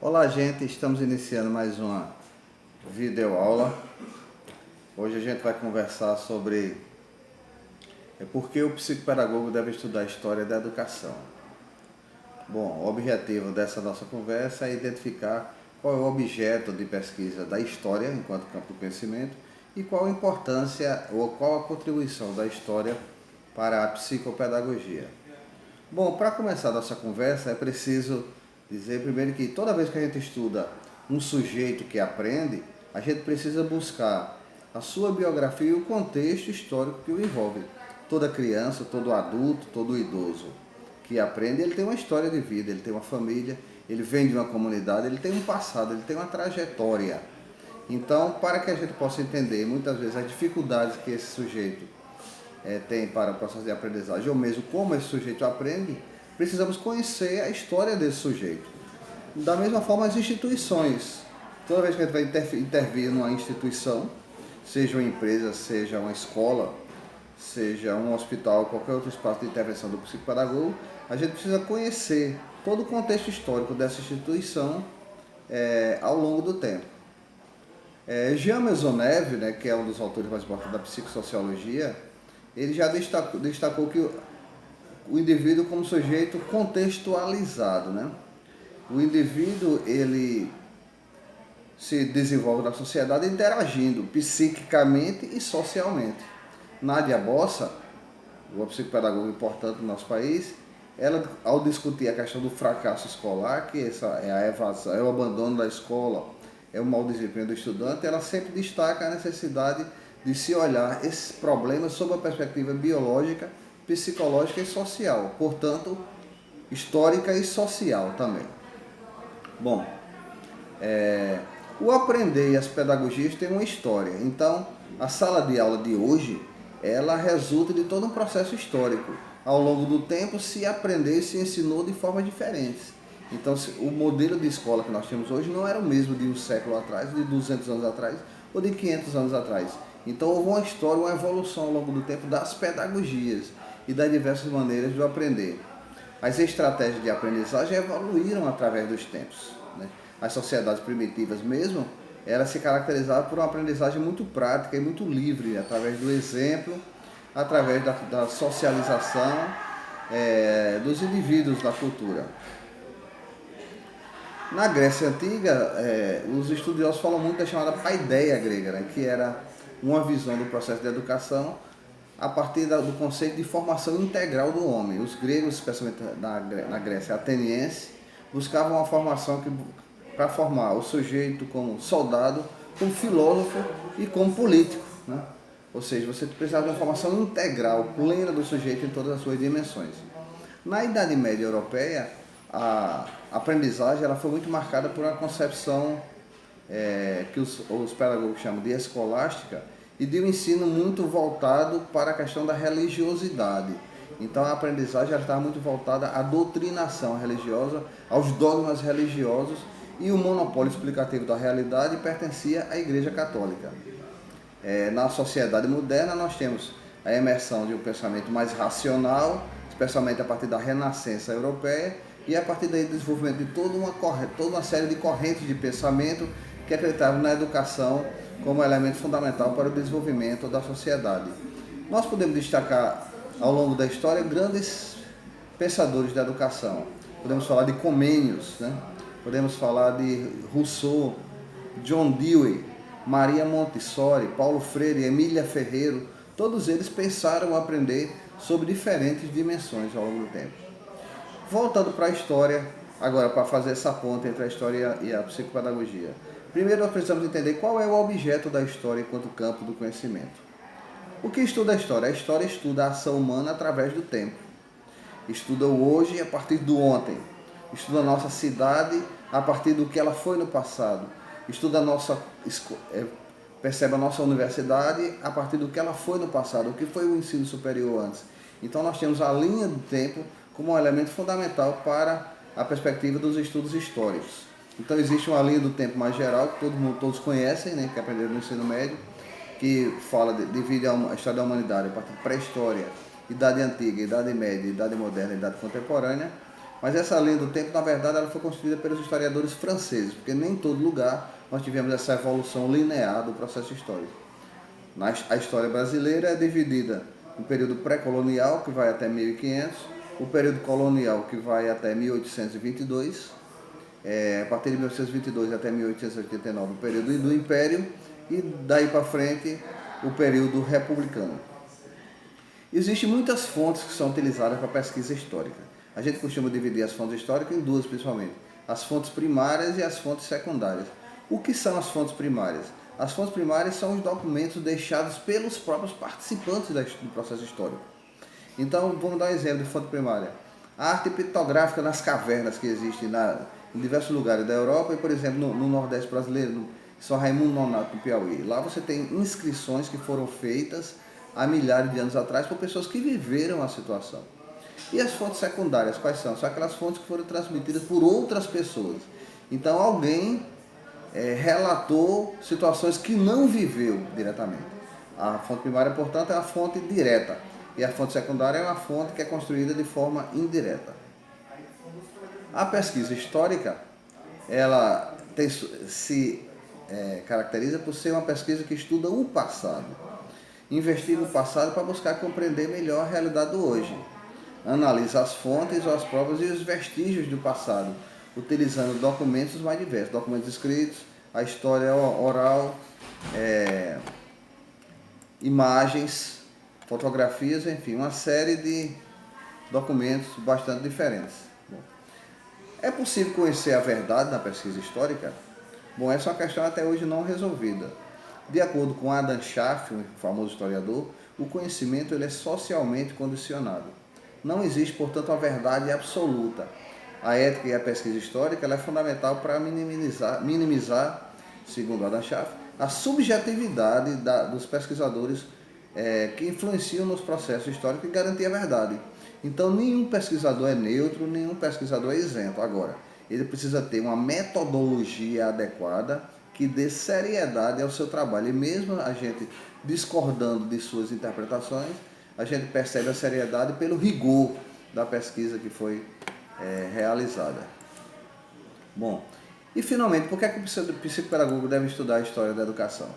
Olá, gente, estamos iniciando mais uma videoaula. Hoje a gente vai conversar sobre por que o psicopedagogo deve estudar a história da educação. Bom, o objetivo dessa nossa conversa é identificar qual é o objeto de pesquisa da história enquanto campo do conhecimento e qual a importância ou qual a contribuição da história para a psicopedagogia. Bom, para começar a nossa conversa é preciso dizer primeiro que toda vez que a gente estuda um sujeito que aprende, a gente precisa buscar a sua biografia e o contexto histórico que o envolve. Toda criança, todo adulto, todo idoso que aprende, ele tem uma história de vida, ele tem uma família, ele vem de uma comunidade, ele tem um passado, ele tem uma trajetória. Então, para que a gente possa entender muitas vezes as dificuldades que esse sujeito tem para o processo de aprendizagem, ou mesmo como esse sujeito aprende, precisamos conhecer a história desse sujeito. Da mesma forma, as instituições. Toda vez que a gente vai intervir numa instituição, seja uma empresa, seja uma escola, seja um hospital, qualquer outro espaço de intervenção do psicopedagogo, a gente precisa conhecer todo o contexto histórico dessa instituição ao longo do tempo. Jean Maisonneuve, né, que é um dos autores mais importantes da psicossociologia, ele já destacou que o indivíduo como sujeito contextualizado, né? O indivíduo, ele se desenvolve na sociedade interagindo psiquicamente e socialmente. Nádia Bossa, uma psicopedagoga importante no nosso país, ela, ao discutir a questão do fracasso escolar, que essa é a evasão, é o abandono da escola, é o mau desempenho do estudante, ela sempre destaca a necessidade de se olhar esses problemas sob a perspectiva biológica, psicológica e social, portanto, histórica e social também. Bom, o aprender e as pedagogias têm uma história, então a sala de aula de hoje, ela resulta de todo um processo histórico. Ao longo do tempo se aprendeu e se ensinou de formas diferentes. Então o modelo de escola que nós temos hoje não era o mesmo de um século atrás, de 200 anos atrás ou de 500 anos atrás. Então houve uma história, uma evolução ao longo do tempo das pedagogias e das diversas maneiras de aprender. As estratégias de aprendizagem evoluíram através dos tempos, né? As sociedades primitivas mesmo, elas se caracterizavam por uma aprendizagem muito prática e muito livre, através do exemplo, através da socialização dos indivíduos da cultura. Na Grécia Antiga, os estudiosos falam muito da chamada paideia grega, né, que era uma visão do processo de educação a partir do conceito de formação integral do homem. Os gregos, especialmente na Grécia ateniense, buscavam uma formação para formar o sujeito como soldado, como filósofo e como político, né? Ou seja, você precisava de uma formação integral, plena do sujeito em todas as suas dimensões. Na Idade Média Europeia, a aprendizagem ela foi muito marcada por uma concepção que os pedagogos chamam de escolástica e de um ensino muito voltado para a questão da religiosidade. Então a aprendizagem estava muito voltada à doutrinação religiosa, aos dogmas religiosos, e o monopólio explicativo da realidade pertencia à Igreja Católica. Na sociedade moderna nós temos a emersão de um pensamento mais racional, especialmente a partir da Renascença Europeia, e a partir daí do desenvolvimento de toda uma série de correntes de pensamento que acreditavam na educação como elemento fundamental para o desenvolvimento da sociedade. Nós podemos destacar ao longo da história grandes pensadores da educação. Podemos falar de Comênios, né? Podemos falar de Rousseau, John Dewey, Maria Montessori, Paulo Freire, Emília Ferreiro. Todos eles pensaram aprender sobre diferentes dimensões ao longo do tempo. Voltando para a história, agora para fazer essa ponte entre a história e a psicopedagogia. Primeiro nós precisamos entender qual é o objeto da história enquanto campo do conhecimento. O que estuda a história? A história estuda a ação humana através do tempo. Estuda o hoje a partir do ontem. Estuda a nossa cidade a partir do que ela foi no passado. Estuda percebe a nossa universidade a partir do que ela foi no passado, o que foi o ensino superior antes. Então nós temos a linha do tempo como um elemento fundamental para a perspectiva dos estudos históricos. Então existe uma linha do tempo mais geral, que todos conhecem, né, que aprenderam no ensino médio, que divide a história da humanidade a partir de pré-história, idade antiga, idade média, idade moderna e idade contemporânea. Mas essa linha do tempo, na verdade, ela foi construída pelos historiadores franceses, porque nem em todo lugar nós tivemos essa evolução linear do processo histórico. A história brasileira é dividida no período pré-colonial, que vai até 1500, o período colonial, que vai até 1822, a partir de 1822 até 1889, o período do Império, e daí para frente, o período republicano. Existem muitas fontes que são utilizadas para pesquisa histórica. A gente costuma dividir as fontes históricas em duas, principalmente: as fontes primárias e as fontes secundárias. O que são as fontes primárias? As fontes primárias são os documentos deixados pelos próprios participantes do processo histórico. Então, vamos dar um exemplo de fonte primária. A arte pictográfica nas cavernas que existem em diversos lugares da Europa e, por exemplo, no Nordeste brasileiro, no São Raimundo Nonato, no Piauí. Lá você tem inscrições que foram feitas há milhares de anos atrás por pessoas que viveram a situação. E as fontes secundárias, quais são? São aquelas fontes que foram transmitidas por outras pessoas. Então, alguém relatou situações que não viveu diretamente. A fonte primária, portanto, é uma fonte direta. E a fonte secundária é uma fonte que é construída de forma indireta. A pesquisa histórica, ela se caracteriza por ser uma pesquisa que estuda o passado. Investiga o passado para buscar compreender melhor a realidade do hoje. Analisa as fontes, as provas e os vestígios do passado, utilizando documentos mais diversos, documentos escritos, a história oral, imagens, fotografias, enfim, uma série de documentos bastante diferentes. É possível conhecer a verdade na pesquisa histórica? Bom, essa é uma questão até hoje não resolvida. De acordo com Adam Schaff, um famoso historiador, o conhecimento ele é socialmente condicionado. Não existe, portanto, uma verdade absoluta. A ética e a pesquisa histórica ela é fundamental para minimizar, segundo Adam Schaff, a subjetividade dos pesquisadores que influenciam nos processos históricos e garantir a verdade. Então, nenhum pesquisador é neutro, nenhum pesquisador é isento. Agora, ele precisa ter uma metodologia adequada que dê seriedade ao seu trabalho. E mesmo a gente discordando de suas interpretações, a gente percebe a seriedade pelo rigor da pesquisa que foi realizada. Bom, e finalmente, por que o psicopedagogo deve estudar a história da educação?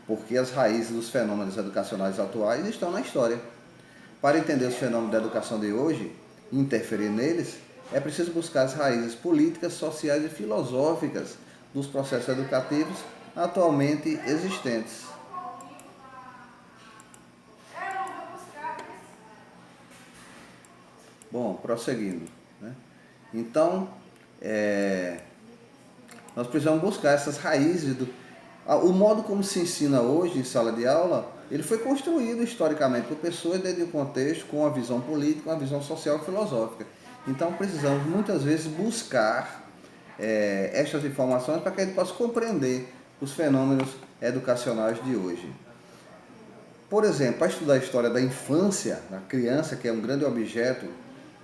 Porque as raízes dos fenômenos educacionais atuais estão na história. Para entender os fenômenos da educação de hoje e interferir neles, é preciso buscar as raízes políticas, sociais e filosóficas dos processos educativos atualmente existentes. Bom, prosseguindo, né? Então, nós precisamos buscar essas raízes o modo como se ensina hoje em sala de aula, ele foi construído historicamente por pessoas dentro de um contexto com uma visão política, uma visão social e filosófica. Então precisamos muitas vezes buscar estas informações para que a gente possa compreender os fenômenos educacionais de hoje. Por exemplo, para estudar a história da infância, da criança, que é um grande objeto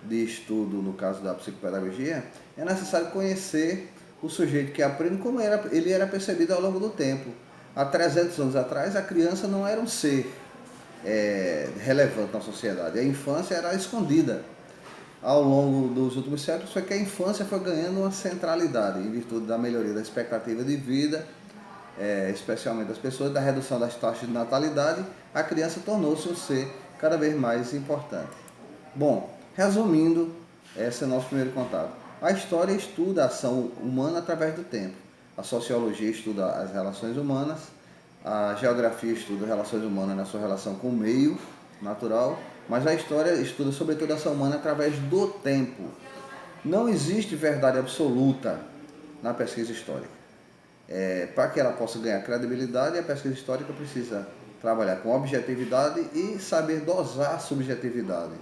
de estudo no caso da psicopedagogia, é necessário conhecer o sujeito que aprende como ele era percebido ao longo do tempo. Há 300 anos atrás, a criança não era um ser relevante na sociedade. A infância era escondida. Ao longo dos últimos séculos, foi que a infância foi ganhando uma centralidade, em virtude da melhoria da expectativa de vida, especialmente das pessoas, da redução das taxas de natalidade, a criança tornou-se um ser cada vez mais importante. Bom, resumindo, esse é o nosso primeiro contato. A história estuda a ação humana através do tempo. A sociologia estuda as relações humanas, a geografia estuda as relações humanas na sua relação com o meio natural, mas a história estuda sobretudo a ação humana através do tempo. Não existe verdade absoluta na pesquisa histórica. Para que ela possa ganhar credibilidade, a pesquisa histórica precisa trabalhar com objetividade e saber dosar a subjetividade.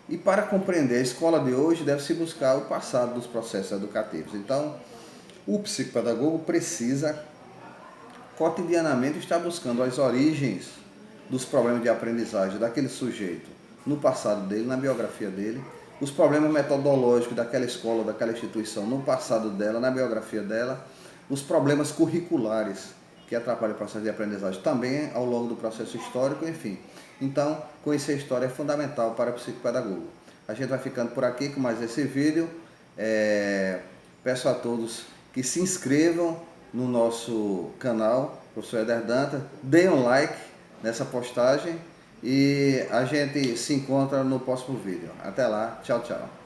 E para compreender a escola de hoje, deve-se buscar o passado dos processos educativos. Então, o psicopedagogo precisa cotidianamente estar buscando as origens dos problemas de aprendizagem daquele sujeito no passado dele, na biografia dele, os problemas metodológicos daquela escola, daquela instituição no passado dela, na biografia dela, os problemas curriculares que atrapalham o processo de aprendizagem também ao longo do processo histórico, enfim. Então, conhecer a história é fundamental para o psicopedagogo. A gente vai ficando por aqui com mais esse vídeo. Peço a todos que se inscrevam no nosso canal, Professor Éder Dantas, deem um like nessa postagem e a gente se encontra no próximo vídeo. Até lá, tchau, tchau.